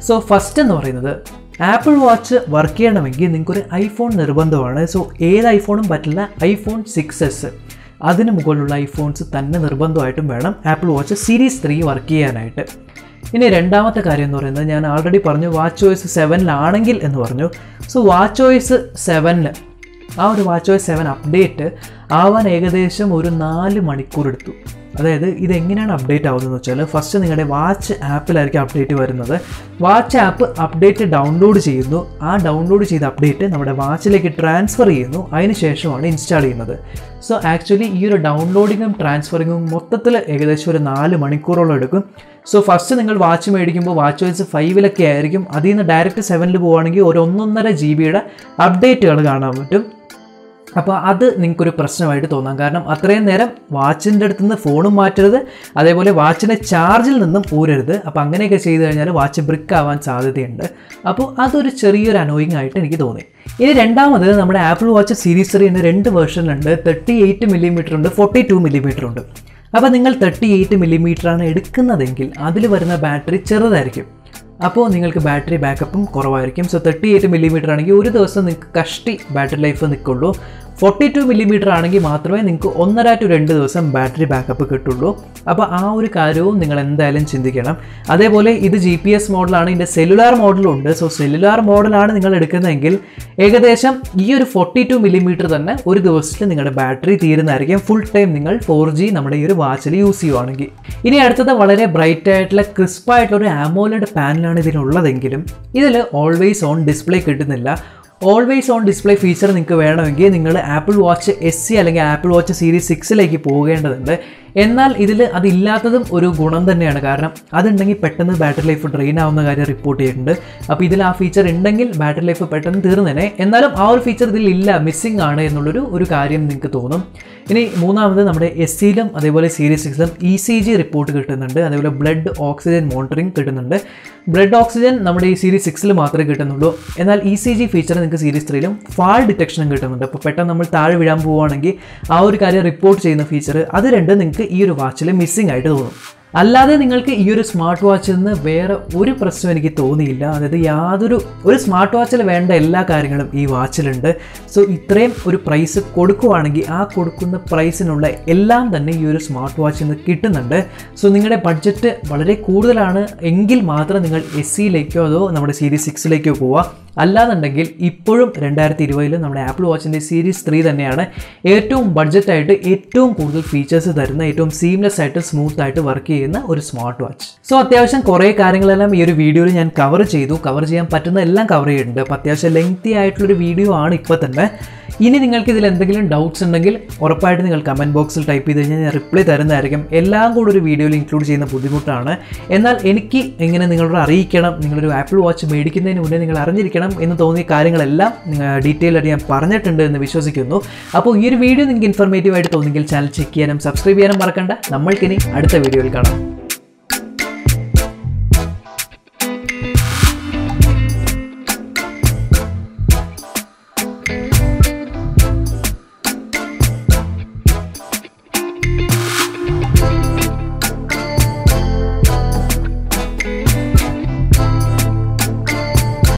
സോ ഫസ്റ്റ് എന്ന് പറയുന്നത് ആപ്പിൾ വാച്ച് വർക്ക് ചെയ്യണമെങ്കിൽ നിങ്ങൾക്കൊരു ഐഫോൺ നിർബന്ധമാണ്. സോ ഏത് ഐഫോണും പറ്റില്ല, ഐഫോൺ 6s അതിന് മുകളിലുള്ള ഐഫോൺസ് തന്നെ നിർബന്ധമായിട്ടും വേണം ആപ്പിൾ വാച്ച് സീരീസ് 3 വർക്ക് ചെയ്യാനായിട്ട്. ഇനി രണ്ടാമത്തെ കാര്യം എന്ന് പറയുന്നത്, ഞാൻ ആൾറെഡി പറഞ്ഞു WatchOS 7 എന്ന് പറഞ്ഞു. സോ WatchOS 7 ആ ഒരു WatchOS 7 അപ്ഡേറ്റ് ആവാൻ ഏകദേശം ഒരു 4 മണിക്കൂർ എടുത്തു. അതായത് ഇതെങ്ങനെയാണ് അപ്ഡേറ്റ് ആവുന്നതെന്ന് വെച്ചാൽ, ഫസ്റ്റ് നിങ്ങളുടെ വാച്ച് ആപ്പിലായിരിക്കും അപ്ഡേറ്റ് വരുന്നത്. വാച്ച് ആപ്പ് അപ്ഡേറ്റ് ഡൗൺലോഡ് ചെയ്യുന്നു. ആ ഡൗൺലോഡ് ചെയ്ത അപ്ഡേറ്റ് നമ്മുടെ വാച്ചിലേക്ക് ട്രാൻസ്ഫർ ചെയ്യുന്നു. അതിന് ശേഷമാണ് ഇൻസ്റ്റാൾ ചെയ്യുന്നത്. സോ ആക്ച്വലി ഈ ഒരു ഡൗൺലോഡിങ്ങും ട്രാൻസ്ഫറിങ്ങും മൊത്തത്തിൽ ഏകദേശം ഒരു 4 മണിക്കൂറോളം എടുക്കും. സോ ഫസ്റ്റ് നിങ്ങൾ വാച്ച് മേടിക്കുമ്പോൾ WatchOS 5 ആയിരിക്കും. അതിൽ നിന്ന് ഡയറക്റ്റ് 7 പോവുകയാണെങ്കിൽ ഒരു 1.5 GB അപ്ഡേറ്റുകൾ കാണാൻ പറ്റും. അപ്പോൾ അത് നിങ്ങൾക്കൊരു പ്രശ്നമായിട്ട് തോന്നാം. കാരണം അത്രയും നേരം വാച്ചിൻ്റെ അടുത്ത് നിന്ന് ഫോണും മാറ്റരുത്, അതേപോലെ വാച്ചിനെ ചാർജിൽ നിന്നും ഊരരുത്. അപ്പോൾ അങ്ങനെയൊക്കെ ചെയ്ത് കഴിഞ്ഞാൽ വാച്ച് ബ്രിക്ക് ആവാൻ സാധ്യതയുണ്ട്. അപ്പോൾ അതൊരു ചെറിയൊരു അനോയിങ് ആയിട്ട് എനിക്ക് തോന്നി. ഇനി രണ്ടാമത്, നമ്മുടെ ആപ്പിൾ വാച്ച് സീരീസ് 3 2 വേർഷനുണ്ട്. 38mm ഉണ്ട്, 42mm ഉണ്ട്. അപ്പോൾ നിങ്ങൾ 38mm എടുക്കുന്നതെങ്കിൽ അതിൽ വരുന്ന ബാറ്ററി ചെറുതായിരിക്കും. അപ്പോൾ നിങ്ങൾക്ക് ബാറ്ററി ബാക്കപ്പും കുറവായിരിക്കും. സോ 38mm ആണെങ്കിൽ ഒരു ദിവസം നിങ്ങൾക്ക് കഷ്ടി ബാറ്ററി ലൈഫ് നിൽക്കുള്ളൂ. 42mm ആണെങ്കിൽ മാത്രമേ നിങ്ങൾക്ക് 1.5 to 2 ദിവസം ബാറ്ററി ബാക്കപ്പ് കിട്ടുള്ളൂ. അപ്പോൾ ആ ഒരു കാര്യവും നിങ്ങൾ എന്തായാലും ചിന്തിക്കണം. അതേപോലെ ഇത് GPS മോഡലാണ്, ഇതിൻ്റെ സെല്ലുലാർ മോഡലും ഉണ്ട്. സോ സെല്ലുലാർ മോഡലാണ് നിങ്ങൾ എടുക്കുന്നതെങ്കിൽ ഏകദേശം ഈ ഒരു 42mm തന്നെ ഒരു ദിവസത്തിൽ നിങ്ങളുടെ ബാറ്ററി തീരുന്നതായിരിക്കും, ഫുൾ ടൈം നിങ്ങൾ 4G നമ്മുടെ ഈ ഒരു വാച്ചിൽ യൂസ് ചെയ്യുവാണെങ്കിൽ. ഇനി അടുത്തത് വളരെ ബ്രൈറ്റ് ആയിട്ടുള്ള ക്രിസ്പായിട്ടുള്ള ഒരു AMOLED പാനലാണ് ഇതിനുള്ളതെങ്കിലും ഇതിൽ ഓൾവേസ് ഓൺ ഡിസ്പ്ലേ കിട്ടുന്നില്ല. ഓൾവേസ് ഓൺ ഡിസ്പ്ലേ ഫീച്ചർ നിങ്ങൾക്ക് വേണമെങ്കിൽ നിങ്ങൾ ആപ്പിൾ വാച്ച് SE അല്ലെങ്കിൽ ആപ്പിൾ വാച്ച് സീരീസ് 6 പോകേണ്ടതുണ്ട്. എന്നാൽ ഇതിൽ അതില്ലാത്തതും ഒരു ഗുണം തന്നെയാണ്. കാരണം അതുണ്ടെങ്കിൽ പെട്ടെന്ന് ബാറ്ററി ലൈഫ് ഡ്രെയിൻ ആവുന്ന കാര്യം റിപ്പോർട്ട് ചെയ്തിട്ടുണ്ട്. അപ്പോൾ ഇതിൽ ആ ഫീച്ചർ ഉണ്ടെങ്കിൽ ബാറ്ററി ലൈഫ് പെട്ടെന്ന് തീർന്നേനെ. എന്നാലും ആ ഒരു ഫീച്ചർ ഇതിൽ ഇല്ല, മിസ്സിംഗ് ആണ് എന്നുള്ളൊരു കാര്യം നിങ്ങൾക്ക് തോന്നും. ഇനി മൂന്നാമത്, നമ്മുടെ SEയിലും അതേപോലെ സീരീസ് 6ലും ECG റിപ്പോർട്ട് കിട്ടുന്നുണ്ട്. അതേപോലെ ബ്ലഡ് ഓക്സിജൻ മോണിറ്ററിങ് കിട്ടുന്നുണ്ട്. ബ്ലഡ് ഓക്സിജൻ നമ്മുടെ ഈ സീരീസ് 6 മാത്രമേ കിട്ടുന്നുള്ളൂ. എന്നാൽ ECG ഫീച്ചർ നിങ്ങൾക്ക് സീരീസ് 3ലും ഫാൾ ഡിറ്റക്ഷനും കിട്ടുന്നുണ്ട്. അപ്പോൾ പെട്ടെന്ന് നമ്മൾ താഴെ വീഴാൻ പോവുകയാണെങ്കിൽ ആ ഒരു കാര്യം റിപ്പോർട്ട് ചെയ്യുന്ന ഫീച്ചർ, അത് രണ്ടും നിങ്ങൾക്ക് ഈ ഒരു വാച്ചിൽ മിസ്സിംഗ് ആയിട്ട് തോന്നും. അല്ലാതെ നിങ്ങൾക്ക് ഈ ഒരു സ്മാർട്ട് വാച്ചിൽ നിന്ന് വേറെ ഒരു പ്രശ്നം എനിക്ക് തോന്നിയില്ല. അതായത് ഒരു സ്മാർട്ട് വാച്ചിൽ വേണ്ട എല്ലാ കാര്യങ്ങളും ഈ വാച്ചിലുണ്ട്. സോ ഇത്രയും ഒരു പ്രൈസ് കൊടുക്കുവാണെങ്കിൽ ആ കൊടുക്കുന്ന പ്രൈസിനുള്ള എല്ലാം തന്നെ ഈ ഒരു സ്മാർട്ട് വാച്ചിൽ നിന്ന് കിട്ടുന്നുണ്ട്. സോ നിങ്ങളുടെ ബഡ്ജറ്റ് വളരെ കൂടുതലാണ് എങ്കിൽ മാത്രം നിങ്ങൾ SEയിലേക്കോ അതോ നമ്മുടെ സീരീസ് 6 പോവുക. അല്ലാന്നുണ്ടെങ്കിൽ ഇപ്പോഴും 2020 നമ്മുടെ ആപ്പിൾ വാച്ചിൻ്റെ സീരീസ് 3 തന്നെയാണ് ഏറ്റവും ബഡ്ജറ്റായിട്ട് ഏറ്റവും കൂടുതൽ ഫീച്ചേഴ്സ് തരുന്ന, ഏറ്റവും സീംലെസ് ആയിട്ട് സ്മൂത്ത് ആയിട്ട് വർക്ക് ചെയ്യുന്ന ഒരു സ്മാർട്ട് വാച്ച്. സോ അത്യാവശ്യം കുറേ കാര്യങ്ങളെല്ലാം ഈ ഒരു വീഡിയോയിൽ ഞാൻ കവർ ചെയ്യാൻ പറ്റുന്ന എല്ലാം കവർ ചെയ്തിട്ടുണ്ട്. അപ്പോൾ അത്യാവശ്യം ലെങ്തി ആയിട്ടുള്ളൊരു വീഡിയോ ആണ് ഇപ്പോൾ തന്നെ. ഇനി നിങ്ങൾക്ക് ഇതിൽ എന്തെങ്കിലും ഡൗട്ട്സ് ഉണ്ടെങ്കിൽ ഉറപ്പായിട്ട് നിങ്ങൾ കമൻറ്റ് ബോക്സിൽ ടൈപ്പ് ചെയ്ത് കഴിഞ്ഞാൽ ഞാൻ റിപ്ലൈ തരുന്നതായിരിക്കും. എല്ലാം കൂടി ഒരു വീഡിയോയിൽ ഇൻക്ലൂഡ് ചെയ്യുന്ന ബുദ്ധിമുട്ടാണ്. എന്നാൽ എനിക്ക് ഇങ്ങനെ നിങ്ങളോട് അറിയിക്കണം, നിങ്ങളൊരു ആപ്പിൾ വാച്ച് മേടിക്കുന്നതിന് മുന്നേ നിങ്ങൾ അറിഞ്ഞിരിക്കണം എന്ന് തോന്നിയ കാര്യങ്ങളെല്ലാം ഡീറ്റെയിൽ ആയിട്ട് ഞാൻ പറഞ്ഞിട്ടുണ്ട് എന്ന് വിശ്വസിക്കുന്നു. അപ്പോൾ ഈ ഒരു വീഡിയോ നിങ്ങൾക്ക് ഇൻഫോർമേറ്റീവ് ആയിട്ട് തോന്നിയെങ്കിൽ ചാനൽ ചെക്ക് ചെയ്യാനും സബ്സ്ക്രൈബ് ചെയ്യാനും മറക്കണ്ട. നമ്മൾക്കിനി അടുത്ത വീഡിയോയിൽ കാണാം.